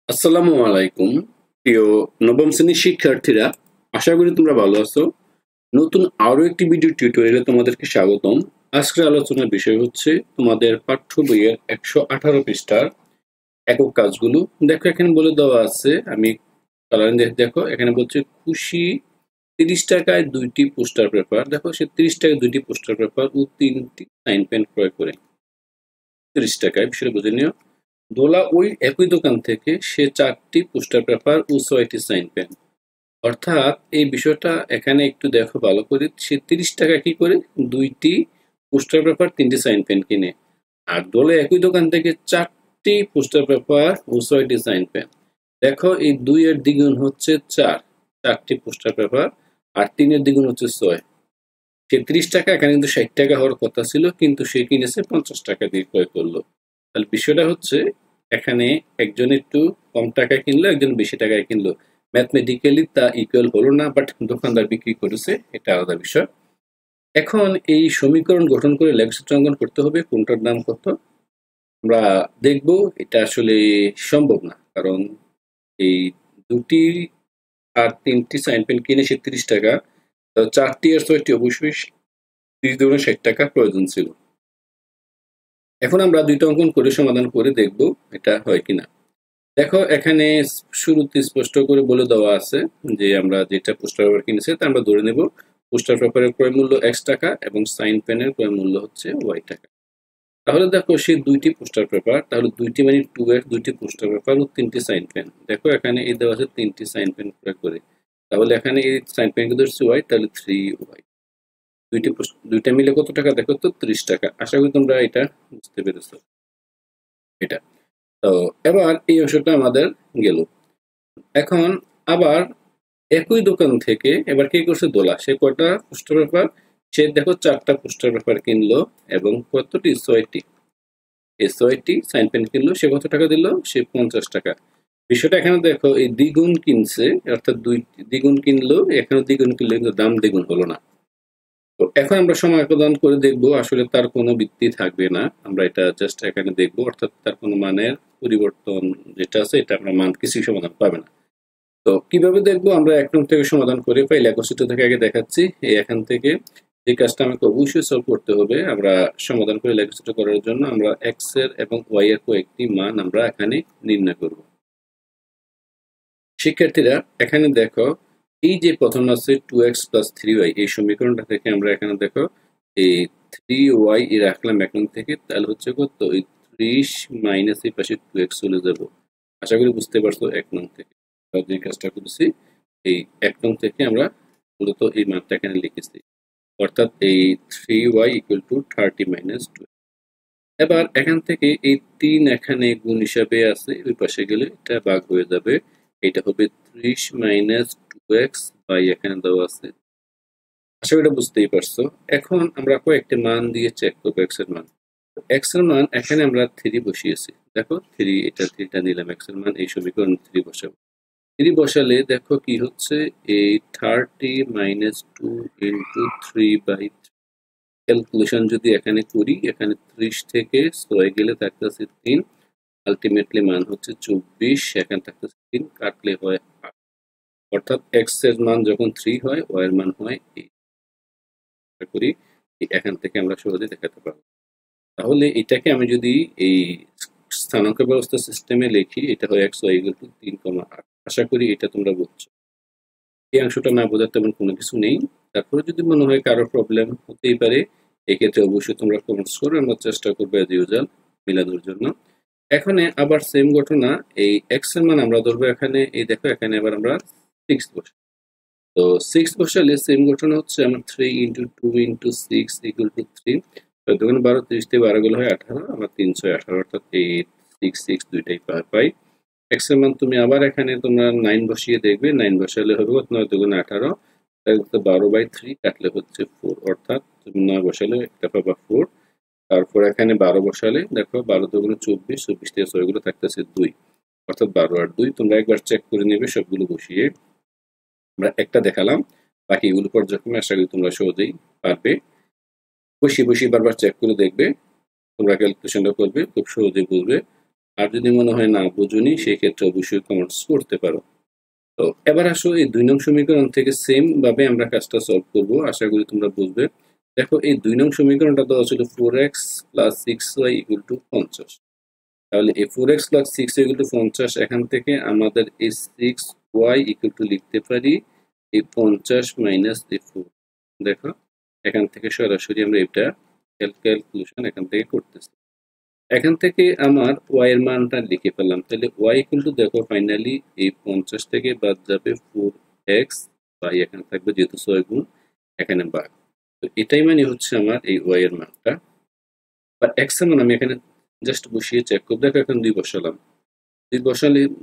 আসসালামু আলাইকুম প্রিয় নবম শ্রেণীর শিক্ষার্থীরা, আশা করি তোমরা ভালো আছো। নতুন আরো একটি ভিডিও টিউটোরিয়ালে তোমাদেরকে স্বাগতম। আজকের আলোচনার বিষয় হচ্ছে তোমাদের পাঠ্য বইয়ের 118 পৃষ্ঠার একক কাজগুলো। দেখো এখানে বলে দেওয়া আছে, আমি কালারিং দেখো এখানে বলছে খুশি 30 টাকায় 2টি পোস্টার পেপার। দেখো সে 30 টাকায় 2টি পোস্টার পেপার ও 3টি সাইন পেন ক্রয় করে। 30 টাকায়, বিষয়টা বুঝে নিও। দোলা ওই একই দোকান থেকে সে 4টি পোস্টার পেপার ও 6টি সাইন পেন। অর্থাৎ এই বিষয়টা এখানে একটু দেখো ভালো করে, সে 30 টাকা কি করে 2টি পোস্টার পেপার 3টি সাইন পেন কিনে। আর দোলা একই দোকান থেকে 4টি পোস্টার পেপার ও 6টি সাইন পেন। দেখো এই 2 এর দ্বিগুণ হচ্ছে 4, 4টি পোস্টার পেপার, আর 3 এর দ্বিগুণ হচ্ছে 6। সে 30 টাকা, এখানে কিন্তু 60 টাকা হওয়ার কথা ছিল, কিন্তু সে কিনেছে 50 টাকা দিয়ে ক্রয় করলো। তাহলে বিষয়টা হচ্ছে এখানে একজন একটু কম টাকায় কিনলো, একজন বেশি টাকায় কিনলো। ম্যাথমেটিক্যালি তা ইকুয়াল হলো না, বাট দোকানদার বিক্রি করেছে, এটা আলাদা বিষয়। এখন এই সমীকরণ গঠন করে লেখচিত্র অঙ্কন করতে হবে, কোনটার দাম কত আমরা দেখব। এটা আসলে সম্ভব না, কারণ এই 2টি আর 3টি সাইন পেন কিনে সে 30 টাকা, 4টি আর 6টি অবশ্যই 30 × 60 টাকা প্রয়োজন ছিল। এখন আমরা 2টা অঙ্কন করে সমাধান করে দেখব এটা হয় কিনা। দেখো এখানে শুরুতে স্পষ্ট করে বলে দেওয়া আছে যে আমরা যেটা পোস্টার পেপার কিনেছি তা আমরা ধরে নেব পোস্টার পেপারের ক্রয় মূল্য x টাকা এবং সাইন পেনের ক্রয় মূল্য হচ্ছে y টাকা। তাহলে দেখো সেই 2টি পোস্টার পেপার, তাহলে 2টি মানে 2x, 2টি পোস্টার পেপার ও 3টি সাইন পেন। দেখো এখানে এই দেওয়া আছে 3টি সাইন পেন ক্রয় করে, তাহলে এখানে এই সাইন পেন কে ধরছি y, তাহলে 3y। 2টা মিলে কত টাকা দেখো তো, 30 টাকা। আশা করি তোমরা এটা বুঝতে পেরেছো। এটা তো এবার এই অংশটা আমাদের গেল। এখন আবার একই দোকান থেকে এবার কি করছে দোলা, সে কয়টা পোস্টার পেপার, সে দেখো 4টা পোস্টার পেপার কিনলো এবং কতটি 6টি, এই 6টি সাইন পেন কিনলো। সে কত টাকা দিল, সে 50 টাকা। বিষয়টা এখানে দেখো এই দ্বিগুণ কিনছে, অর্থাৎ দ্বিগুণ কিনলো, এখানে দ্বিগুণ কিনলো কিন্তু দাম দ্বিগুণ হলো না। তো এখন আমরা সময় প্রদান করে দেখবো, আসলে তার কোনো ভিত্তি থাকবে না, আমরা এটা জাস্ট এখানে দেখবো, অর্থাৎ তার কোনো মানের পরিবর্তন যেটা আছে এটা আমরা মান কিছু সমাধান পাবে না। তো কিভাবে দেখবো, আমরা 1 নং থেকে সমাধান করে পাই, লেখচিত্র থেকে আগে দেখাচ্ছি। এই এখান থেকে যে কাজটা আমাকে অবশ্যই সলভ করতে হবে, আমরা সমাধান করে লেখচিত্র করার জন্য আমরা x এর এবং y এর কয়েকটি মান আমরা এখানে নির্ণয় করব। শিক্ষার্থীরা এখানে দেখো এই যে প্রথম আছে 2x + 3y, এই সমীকরণটা থেকে আমরা এখানে দেখো এই 3y রাখলাম 1 নং থেকে, তাহলে হচ্ছে কত, ওই 30 মাইনাস এই পাশে 2x চলে যাব। আশা করি বুঝতে পারছো 1 নং থেকে যে কাজটা করেছি। এই 1 নং থেকে আমরা মূলত এই মানটা এখানে লিখেছি, অর্থাৎ এই 3y = 30 - 2। এবার এখান থেকে এই 3 এখানে গুণ হিসাবে আছে, ওই পাশে গেলে এটা ভাগ হয়ে যাবে, এটা হবে 30 - 2x বাই এখানে দেওয়া আছে। আশা করি এটা বুঝতেই পারছো। এখন আমরা কয়েকটি মান দিয়ে চেক করবো x এর মান। x এর মান এখানে আমরা 3 বসিয়েছি, দেখো 3, এটা 3টা নিলাম x এর মান, এই সমীকরণ 3 বসাবো। 3 বসালে দেখো কি হচ্ছে, এই 30 - 2 × 3/3। ক্যালকুলেশন যদি এখানে করি, এখানে 30 থেকে 6 গেলে থাকতেছে 3, আলটিমেটলি মান হচ্ছে 24, এখানে থাকতেছে 3, কাটলে হয় 8। অর্থাৎ x এর মান যখন 3 হয়, y এর মান হয় 8। আশা করি এখান থেকে আমরা সহজে দেখাতে পারবো। তাহলে এটাকে আমি যদি এই স্থানাঙ্ক ব্যবস্থা সিস্টেমে লিখি, এটা হয় x, y = 3,8। আশা করি এটা তোমরা বুঝছো। এই অংশটা না বোঝার তেমন কোনো কিছু নেই। তারপরে যদি মনে হয় কারো প্রবলেম হতেই পারে, এক্ষেত্রে অবশ্যই তোমরা কমেন্টস করো, আমরা চেষ্টা করবো as usual মিলানোর জন্য। এখানে আবার সেম ঘটনা, এই x এর মান আমরা ধরবো এখানে, এই দেখো এখানে আবার আমরা 6 বসাই। তো 6 বসালে সেম ঘটনা হচ্ছে আমার 3 × 2 × 6 = 3। তো 2 × 12, 30 দিয়ে 12 গুলো হয় 18, আমরা 3 × 6 = 18, অর্থাৎ এই 6 6 দুইটাই পাই। x এর মান তুমি আবার এখানে তোমরা 9 বসিয়ে দেখবে, 9 বসালে হবে কত, 9 × 2 = 18, 12/3 কাটলে হচ্ছে 4, অর্থাৎ তুমি 9 বসালে একটা পাবা 4। তারপর এখানে 12 বসালে দেখো 12 × 2 = 24, 24 থেকে 6 গুলো থাকতেছে 2, অর্থাৎ 12 আর 2। তোমরা একবার চেক করে নেবে সবগুলো বসিয়ে। আমরা একটা দেখালাম, বাকিগুলো পর্যায়ক্রমে আশা করি তোমরা সহজেই পারবে। বসিয়ে বারবার চেক করে দেখবে, তোমরা ক্যালকুলেশনটা করবে, খুব সহজে বুঝবে। আর যদি মনে হয় না বুঝুনি সেই ক্ষেত্রে অবশ্যই কমেন্টস করতে পারো। তো এবার আসো এই 2 নং সমীকরণ থেকে সেম ভাবে আমরা কাজটা সলভ করব, আশা করি তোমরা বুঝবে। দেখো এই 2 নং সমীকরণটা দেওয়া ছিল 4x plus 6y equal to 50। তাহলে এই 4x plus 6y equal to 50, এখান থেকে আমাদের এই 6y ইকুয়াল টু লিখতে পারি এই 50 মাইনাস এই 4। দেখো এখান থেকে সরাসরি আমরা এটা ক্যালকুলেশন এখান থেকে করতেছি। এখান থেকে আমার y এর মানটা লিখে পেলাম। তাহলে y ইকুয়াল টু দেখো ফাইনালি এই 50 থেকে বাদ যাবে 4x, বাই এখানে থাকবে যেহেতু 6 গুণ এখানে ভাগ। তো এটাই মানে হচ্ছে আমার এই y এর মানটা, বা x এর মান আমি এখানে জাস্ট বসিয়ে চেক করব। দেখো এখন 2 বসালাম, 2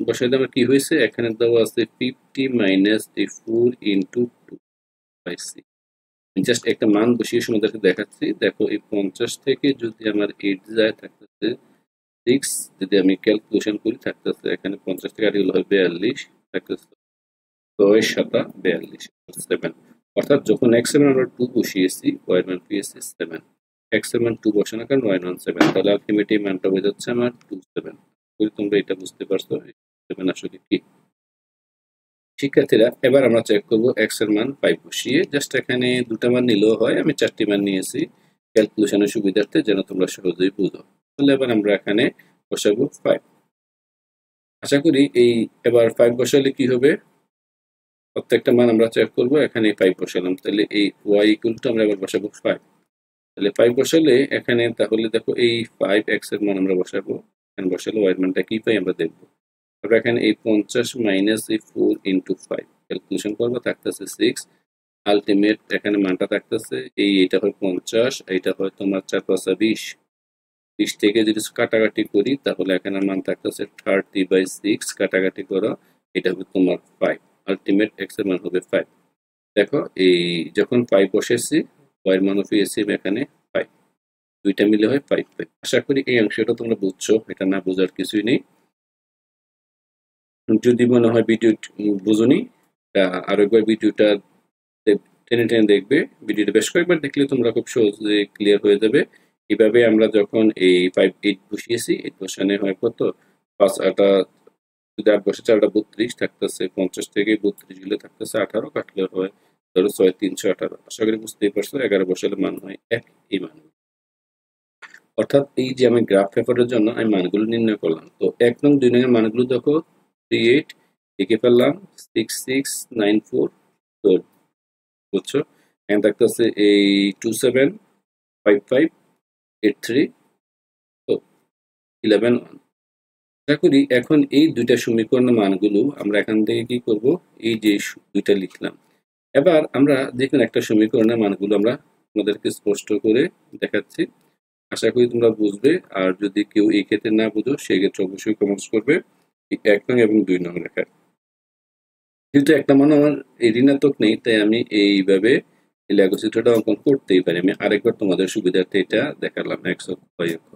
বসাইলে আমার কি হয়েছে, এখানে দেওয়া আছে 50 মাইনাস এই 4 ইন্টু 2 বাই 6। জাস্ট একটা মান বসিয়ে তোমাদেরকে দেখাচ্ছি। দেখো এই 50 থেকে যদি আমার 8 যায় থাকতেছে 6, যদি আমি ক্যালকুলেশন করি থাকতেছে এখানে 50 থেকে 8 হলো 42, থাকতেছে 6 7 42 7। অর্থাৎ যখন x এর মান আমরা 2 বসিয়েছি y এর মান পেয়েছি 7, x এর মান 2 বসানোর কারণে y এর মান 7, তাহলে আলটিমেটলি মানটা হয়ে যাচ্ছে আমার 27। যদি তোমরা এটা বুঝতে পারছো 7 আসলে কি। শিক্ষার্থীরা এবার আমরা চেক করব x এর মান 5 বসিয়ে। জাস্ট এখানে দুটো মান নিলেও হয়, আমি 4টি মান নিয়েছি ক্যালকুলেশনের সুবিধার্থে যেন তোমরা সহজেই বুঝো। তাহলে এবার আমরা এখানে বসাবো 5। আশা করি এই এবার 5 বসালে কি হবে, প্রত্যেকটা মান আমরা চেক করব। এখানে 5 বসালাম, তাহলে এই y ইকুয়াল টু আমরা এবার বসাবো 5। তাহলে 5 বসালে এখানে তাহলে দেখো এই 5x এর মান আমরা বসাবো, এখানে বসালে y এর মানটা কি পাই আমরা দেখবো। আমরা এখানে এই 50 মাইনাস এই 4 ইন্টু 5 ক্যালকুলেশন করবো, থাকতেছে 6। আলটিমেট এখানে মানটা থাকতেছে এইটা হয় 50, এইটা হয় তোমার 4 5 20। 20 থেকে যদি কাটাকাটি করি তাহলে এখানে মান থাকতেছে 30/6, কাটাকাটি করো এটা হবে তোমার 5। আলটিমেট এক্স এর মান হবে 5। দেখো এই যখন 5 বসেছি y এর মানও পেয়েছি এখানে 5, দুইটা মিলে হয় 5। আশা করি এই অংশটা তোমরা বুঝছো, এটা না বোঝার কিছুই নেই। যদি মনে হয় ভিডিও বুঝুনি, আরো একবার ভিডিওটা টেনে টেনে দেখবে। ভিডিওটা বেশ কয়েকবার দেখলে তোমরা খুব সহজে ক্লিয়ার হয়ে যাবে। এভাবে আমরা যখন এই 5 8 বসিয়েছি, 8 বসানো হয় কত 5 8 যদি 8 বসে 4 32 থাকতেছে, 50 থেকে 32 গেলে থাকতেছে 18, কাটলে হয় ধরো 6 318। আশা করি বুঝতেই পারছো, 11 বসালে মান হয় 1, এই মান। অর্থাৎ এই যে আমি গ্রাফ পেপারের জন্য আমি মানগুলো নির্ণয় করলাম। তো 1 নং 2 নং এর মানগুলো দেখো 38 লিখে ফেললাম, 6694 তো বুঝছো। এখানে থাকতেছে এই 275583 তো 11 1। আশা করি এখন এই দুইটা সমীকরণের মানগুলো আমরা এখান থেকে কি করব, এই যে দুইটা লিখলাম। এবার আমরা দেখুন একটা সমীকরণের মানগুলো আমরা আমাদেরকে স্পষ্ট করে দেখাচ্ছি, আশা করি তোমরা বুঝবে। আর যদি কেউ এই ক্ষেত্রে না বুঝো সেই ক্ষেত্রে অবশ্যই কমেন্টস করবে। 1 নং এবং 2 নং লেখার যেহেতু একটা মান আমার এই ঋণাত্মক নেই, তাই আমি এইভাবে এই লেখচিত্রটা অঙ্কন করতেই পারি। আমি আরেকবার তোমাদের সুবিধার্থে এটা দেখালাম x অক্ষ y অক্ষ।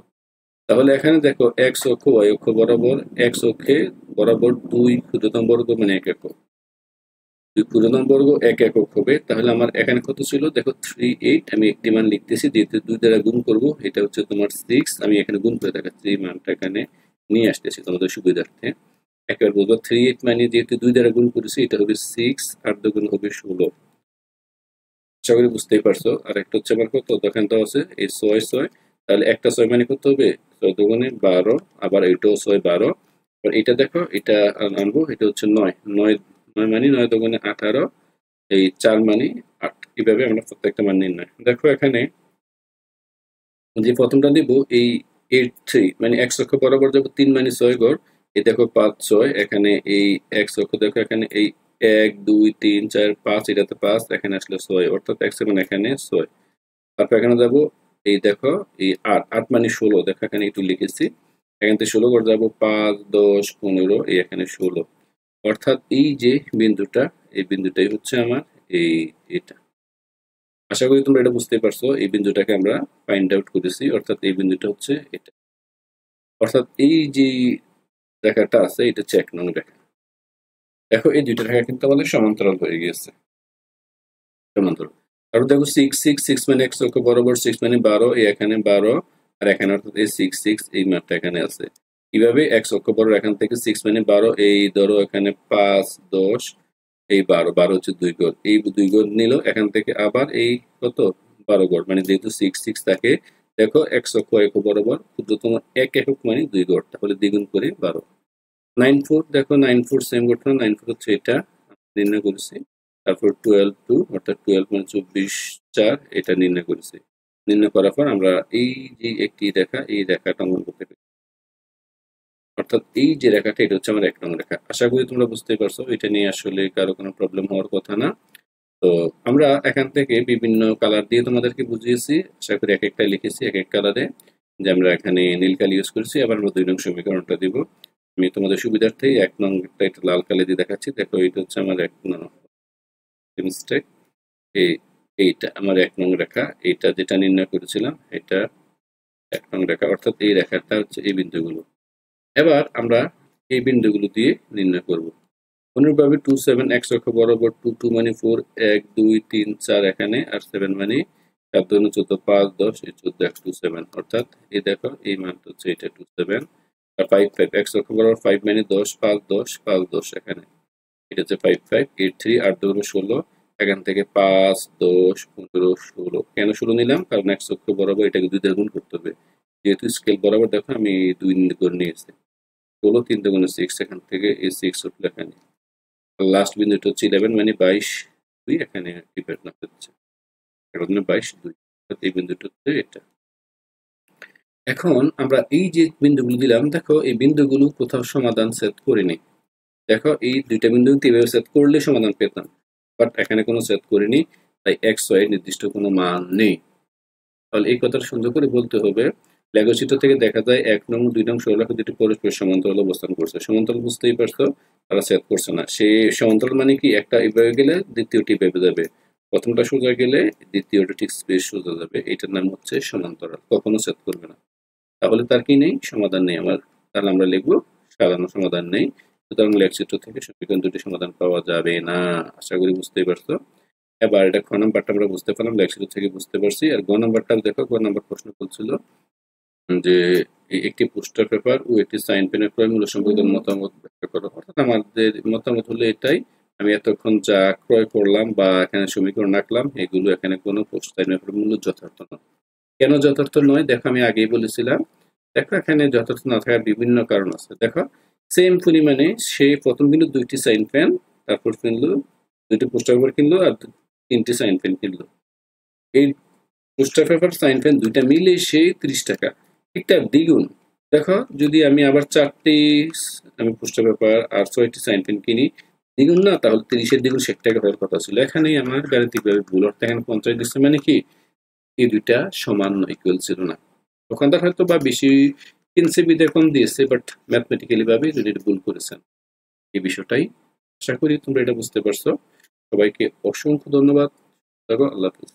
তাহলে এখানে দেখো x অক্ষ y অক্ষ বরাবর, x অক্ষে বরাবর 2 ক্ষুদ্রতম বর্গ মানে 1 একক, 2 ক্ষুদ্রতম বর্গ 1 একক হবে। তাহলে আমার এখানে কত ছিল দেখো 38, আমি একটি মান লিখতেছি যেহেতু 2 দ্বারা গুণ করব, এটা হচ্ছে তোমার 6, আমি এখানে গুণ করে দেখাচ্ছি, এই মানটা এখানে নিয়ে আসতেছি তোমাদের সুবিধার্থে। একবার বলবো 38 মানে যেহেতু 2 দ্বারা গুণ করেছি এটা হবে 6, আর 2 গুণ হবে 16। আশা করি বুঝতেই পারছো। আর একটা হচ্ছে আমার কত দেখেন তো আছে এই 6 6, তাহলে একটা 6 মানে কত হবে 6 দুগুণে 12, আবার এটাও 6 12। আর এটা দেখো এটা আনবো, এটা হচ্ছে 9 9 9 মানে 9 দুগুণে 18, এই 4 মানে 8। এইভাবে আমরা প্রত্যেকটা মান নির্ণয়। দেখো এখানে যে প্রথমটা নিব এই 83 মানে x অক্ষ বরাবর যাব 3 মানে 6 গড়, এই দেখো 5 6, এখানে এই x অক্ষ দেখো এখানে এই 1 2 3 4 5, এটাতে 5, এখানে আসলে 6, অর্থাৎ x এর মান এখানে 6। তারপর এখানে যাব এই দেখো এই 8 8 মানে 16, দেখো এখানে একটু লিখেছি, এখান থেকে 16 করে যাব 5 10 15, এই এখানে 16। অর্থাৎ এই যে বিন্দুটা, এই বিন্দুটাই হচ্ছে আমার এই এটা। আশা করি তোমরা এটা বুঝতে পারছো, এই বিন্দুটাকে আমরা ফাইন্ড আউট করেছি, অর্থাৎ এই বিন্দুটা হচ্ছে এটা। অর্থাৎ এই যে রেখাটা আছে এটা হচ্ছে 1 নং রেখা। দেখো এই দুইটা রেখা কিন্তু আমাদের সমান্তরাল হয়ে গেছে, সমান্তরাল। আর দেখো 6 6 6 মানে x অক্ষ বরাবর 6 মানে 12, এই এখানে 12, আর এখানে অর্থাৎ এই 6 6 এই মানটা এখানে আছে। কিভাবে এক্স অক্ষ বরাবর এখান থেকে 6 মানে 12, এই ধরো এখানে 5 10 এই 12 12 হচ্ছে 2 গড়, এই 2 গড় নিল এখান থেকে, আবার এই কত 12 গড়, মানে যেহেতু 6 6 থাকে, দেখো এক্স অক্ষ একক বরাবর ক্ষুদ্রতম এক একক মানে 2 গড়, তাহলে দ্বিগুণ করে 12। 9 4, দেখো 9 4 সেম ঘটনা, 9 4 হচ্ছে এটা নির্ণয় করেছি। তারপর 12 2 অর্থাৎ 12 মানে 24 4 এটা নির্ণয় করেছি। নির্ণয় করার পর আমরা এই যে একটি রেখা, এই রেখাটা অঙ্কন করতে পারি, অর্থাৎ এই যে রেখাটা এটা হচ্ছে আমার 1 নং রেখা। আশা করি তোমরা বুঝতে পারছো, এটা নিয়ে আসলে কারো কোনো প্রবলেম হওয়ার কথা না। তো আমরা এখান থেকে বিভিন্ন কালার দিয়ে তোমাদেরকে বুঝিয়েছি, আশা করি এক একটা লিখেছি এক এক কালারে, যে আমরা এখানে নীল কালি ইউজ করেছি। আবার আমরা 2 নং সমীকরণটা দিব, আমি তোমাদের সুবিধার্থে 1 নংটা একটু লাল কালি দিয়ে দেখাচ্ছি। দেখো এটা হচ্ছে আমার 1 নং মিস্টেক, এইটা আমার 1 নং রেখা, এইটা যেটা নির্ণয় করেছিলাম এটা 1 নং রেখা, অর্থাৎ এই রেখাটা হচ্ছে এই বিন্দুগুলো। এবার আমরা এই বিন্দুগুলো দিয়ে নির্ণয় করব। অনুরূপভাবে 2 7 এক্স অক্ষ বরাবর 2 2 মানে 4 1 2 3 4 এখানে, আর 7 মানে 7 2 14 5 10 এই 14 x 2 7, অর্থাৎ এই দেখো এই মানটা হচ্ছে এটা 2 7। আর 5 5 এক্স অক্ষ বরাবর 5 মানে 10 5 10 5 10 এখানে, এটা হচ্ছে 5 5 8 3 8 2 16, এখান থেকে 5 10 15 16। কেন 16 নিলাম? কারণ এক্স অক্ষ বরাবর এটাকে 2 দিয়ে গুণ করতে হবে, যেহেতু স্কেল বরাবর দেখো আমি 2 করে নিয়েছি। 16 3 দুগুণে 6, এখান থেকে এই 6 উঠলো এখানে। লাস্ট বিন্দুটা হচ্ছে 11 মানে 22 2 এখানে ডিভাইড না হচ্ছে, এখন 22 2, এই বিন্দুটা হচ্ছে এটা। এখন আমরা এই যে বিন্দুগুলো দিলাম, দেখো এই বিন্দুগুলো কোথাও সমাধান সেট করিনি। দেখো এই দুইটা বিন্দু এভাবে সেট করলে সমাধান পেতাম, বাট এখানে কোনো সেট করিনি, তাই এক্স ওয়াই নির্দিষ্ট কোনো মান নেই। তাহলে এই কথাটা সুন্দর করে বলতে হবে। লেগো চিত্র থেকে দেখা যায় 1 নং 2 নং সরলরেখা দুটি পরস্পর সমান্তরাল অবস্থান করছে। সমান্তরাল বুঝতেই পারছো, তারা সেট করছে না। সে সমান্তরাল মানে কি, একটা এভাবে গেলে দ্বিতীয়টি এভাবে যাবে, প্রথমটা সোজা গেলে দ্বিতীয়টা ঠিক স্পেস সোজা যাবে, এটার নাম হচ্ছে সমান্তরাল, কখনো সেট করবে না। তাহলে তার কি নেই, সমাধান নেই আমার। তাহলে আমরা লিখবো সাধারণ সমাধান নেই। সুতরাং লেখচিত্র থেকে সমীকরণ দুটি সমাধান পাওয়া যাবে না। আশা করি বুঝতেই পারছো। এবার এটা খ নাম্বারটা আমরা বুঝতে পারলাম, লেখচিত্র থেকে বুঝতে পারছি। আর গ নাম্বারটা দেখো, গ নাম্বার প্রশ্ন বলছিল যে একটি পোস্টার পেপার ও একটি সাইন পেনের ক্রয় মূল্য সম্পর্কে মতামত ব্যাখ্যা করো। অর্থাৎ আমাদের মতামত হলো এটাই, আমি এতক্ষণ যা ক্রয় করলাম বা এখানে সমীকরণ আঁকলাম, এগুলো এখানে কোনো পোস্ট সাইনের মূল্য যথার্থ নয়। কেন যথার্থ নয়? দেখো আমি আগেই বলেছিলাম। দেখো এখানে যথার্থ না থাকার বিভিন্ন কারণ আছে। দেখো সেম পরিমাণে সে প্রথম কিনলো 2টি সাইন পেন, তারপর কিনলো 2টি পোস্টার পেপার কিনলো, আর 3টি সাইন পেন কিনলো। এই পোস্টার পেপার সাইন পেন দুইটা মিলে সে 30 টাকা, একটা দ্বিগুণ। দেখো যদি আমি আবার 4টি আমি পোস্টার পেপার আর 6টি সাইন পেন কিনি, দ্বিগুণ না? তাহলে 30-এর দ্বিগুণ 60 টাকা হওয়ার কথা ছিল। এখানেই আমার গাণিতিকভাবে ভুল, অর্থাৎ এখানে 50 দিচ্ছে, মানে কি এই দুইটা সমান ইকুয়াল ছিল না। দোকানদার হয়তো বা বেশি কিনছে বিধে কম দিয়েছে, বাট ম্যাথমেটিক্যালি ভাবে যদি ভুল করেছেন, এই বিষয়টাই। আশা করি তোমরা এটা বুঝতে পারছো। সবাইকে অসংখ্য ধন্যবাদ। আল্লাহ হাফেজ।